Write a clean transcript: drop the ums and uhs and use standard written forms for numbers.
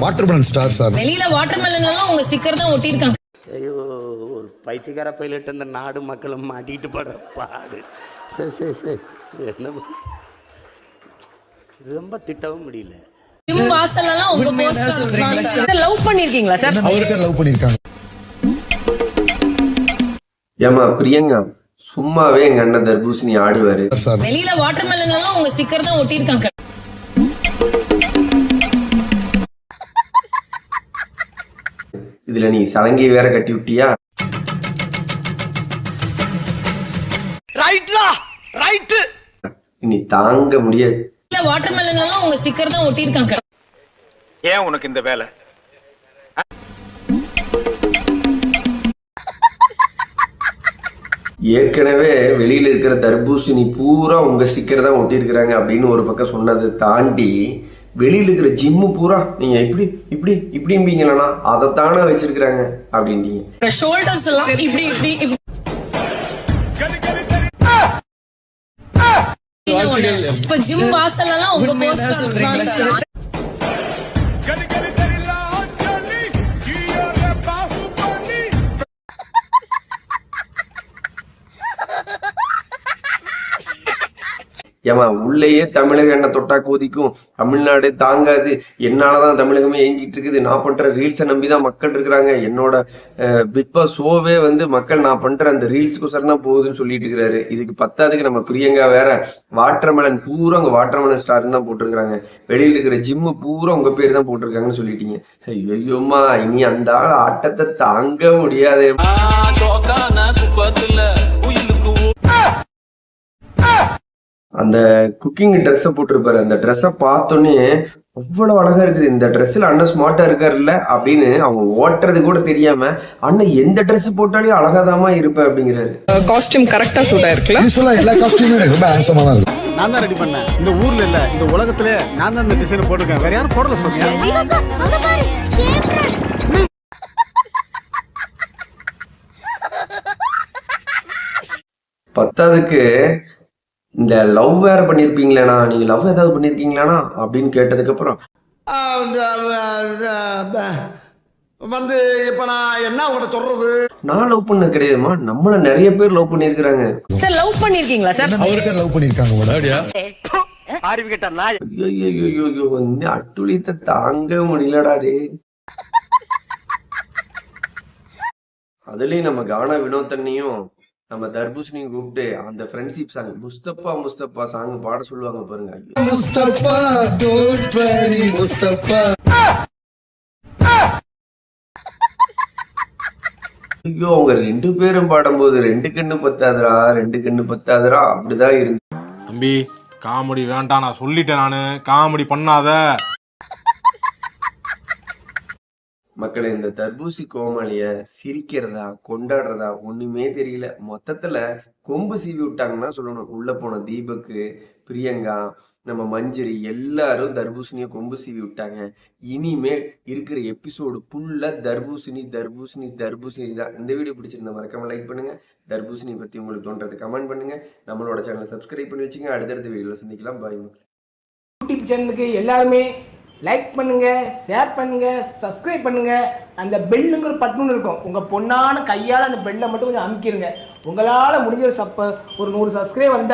Watermelon star sir. வெளியில watermelon எல்லாம் உங்க ஸ்டிக்கர் தான் ஒட்டி இருக்காங்க. ஐயோ, ஒரு பைத்தியக்கார பைலட் இந்த நாடு மக்களும் மாட்டிட்டு படுற பாடு. சரி என்ன ரொம்ப திட்டவும் முடியல. ஜிம் வாசல்ல எல்லாம் உங்க போஸ்டர் லவ் பண்ணிருக்கீங்களா சார்? அவருக்கு லவ் பண்ணிருக்காங்க. ஏமா பிரியங்கா சும்மாவே எங்க அண்ணன் தர்பூசணி ஆடுவாரு. வெளியில வாட்டர்மெலன் எல்லாம் உங்க ஸ்டிக்கர் தான் ஒட்டி இருக்காங்க. இதுல நீ சலங்கை வேற கட்டி விட்டியா? நீ தாங்க முடியாது. வெளியில வாட்டர்மெலன் எல்லாம் உங்க ஸ்டிக்கர் தான் ஒட்டி இருக்காங்க. ஏன் உனக்கு இந்த வேலை? ஏற்கனவே வெளியில இருக்கிற தர்பூசணி பூரா உங்க ஸ்டிக்கர் தான் ஒட்டி இருக்கிறாங்க அப்படின்னு ஒரு பக்கம் சொன்னதை தாண்டி வெளியில இருக்கிற ஜிம்மு பூரா நீங்க இப்படி இப்படி இப்படிம்பீங்களா அதைத்தானே வச்சிருக்கிறாங்க அப்படின்ட்டீங்க. ஷோல்டர்ஸ் எல்லாம் இப்படி இப்படி இப்ப ஜிம் வாசல்ல எல்லாம் உங்க போஸ்டர் ஏமா உள்ளேயே தமிழக என்ன தொட்டா கோதிக்கும், தமிழ்நாடு தாங்காது, என்னாலதான் தமிழகமே ஏங்கிட்டு இருக்குது, நான் பண்ற ரீல்ஸை நம்பிதான் மக்கள் இருக்கிறாங்க, என்னோட பிக் பாஸ் ஷோவே வந்து மக்கள் நான் பண்ற அந்த ரீல்ஸுக்கு தான் போகுதுன்னு சொல்லிட்டு இருக்கிறாரு. இதுக்கு பத்தாதுக்கு நம்ம பிரியங்கா வேற வாட்டர்மெலன் பூரா உங்க வாட்டர்மெலன் ஸ்டார் தான் போட்டிருக்காங்க, வெளியில இருக்கிற ஜிம்மு பூரா உங்க பேர் தான் போட்டிருக்காங்கன்னு சொல்லிட்டீங்க. ஐயோம்மா இனி அந்த ஆள் ஆட்டத்தை தாங்க முடியாதே. அந்த குக்கிங் ட்ரெஸ்ஸை போட்டிருப்பாரு, அந்த ட்ரெஸ்ஸை பார்த்தோன்னே அவ்வளவு அழகா இருக்குது, இந்த ட்ரெஸ்ல அண்ணன் ஸ்மார்ட்டா இருக்காருல்ல அப்படின்னு அவங்க ஓட்டுறது கூட தெரியாம அண்ணன் எந்த ட்ரெஸ் போட்டாலும் அழகாதாமா இருப்பேன் அப்படிங்கிறாரு. காஸ்டியூம் கரெக்டா சூட் ஆயிருக்குல. எல்லா காஸ்டியூமே ரொம்ப ஹேண்ட்ஸமா தான் இருக்கு. நான் தான் ரெடி பண்ணேன். இந்த ஊர்ல இல்ல, இந்த உலகத்துல நான் தான் இந்த டிசைன் போட்டிருக்கேன், வேற யாரும் போடல சொல்லியா? பத்தாவதுக்கு இந்த லவ் வேற பண்ணிருப்பீங்களேண்ணா, நீங்க லவ் ஏதாவது பண்ணிருக்கீங்களாண்ணா அப்படின்னு கேட்டதுக்கு அப்புறம் வந்து இப்ப நான் என்ன உங்கள்ட்ட சொல்றது, நான் லவ் பண்ணது கிடையாதுமா, நம்மள நிறைய பேர் லவ் பண்ணிருக்கிறாங்க. சார் லவ் பண்ணிருக்கீங்களா சார்? அவருக்கு லவ் பண்ணிருக்காங்க. ஐயோ வந்து அட்டுழியத்தை தாங்க முடியலடா டே. அதுலயும் நம்ம கானா வினோத்தன்னையும் நம்ம தர்பூசணியும் கூப்பிட்டு அந்த friendship song Mustafa Mustafa song பாட சொல்லுவாங்க பாருங்க. Mustafa don't worry Mustafa. ஐயோ அவங்க ரெண்டு பேரும் பாடும்போது ரெண்டு கண்ணு பத்தாதுரா அப்படிதான் இருந்து. தம்பி காமெடி வேண்டாம், நான் சொல்லிட்டேன், நானு காமெடி பண்ணாத. மக்களை இந்த தர்பூசி கோமாளிய சிரிக்கிறதா கொண்டாடுறதா ஒண்ணுமே தெரியல. மொத்தத்துல கொம்பு சீவி விட்டாங்கன்னா சொல்லணும். உள்ள போன தீபக்கு, பிரியங்கா, நம்ம மஞ்சரி எல்லாரும் தர்பூசணிய கொம்பு சீவி விட்டாங்க. இனிமேல் இருக்கிற எபிசோடு ஃபுல்லா தர்பூசணி தர்பூசணி தர்பூசணி தான். இந்த வீடியோ பிடிச்சிருந்தா மறக்காம லைக் பண்ணுங்க. தர்பூசணி பத்தி உங்களுக்கு தோன்றது கமெண்ட் பண்ணுங்க. நம்மளோட சேனலை சப்ஸ்கிரைப் பண்ணி வச்சுங்க. அடுத்தடுத்த வீடியோல சந்திக்கலாம். பாய் மக்கள். யூடியூப் சேனலுக்கு எல்லாருமே லைக் பண்ணுங்க, ஷேர் பண்ணுங்க, சப்ஸ்கிரைப் பண்ணுங்க. அந்த பெல்லுங்கிற பட்டன் இருக்கும், உங்க பொண்ணான கையால் அந்த பெல்லை மட்டும் கொஞ்சம் அமுக்கிடுங்க. உங்களால் முடிஞ்ச ஒரு 100 சப்ஸ்கிரைப் வந்தா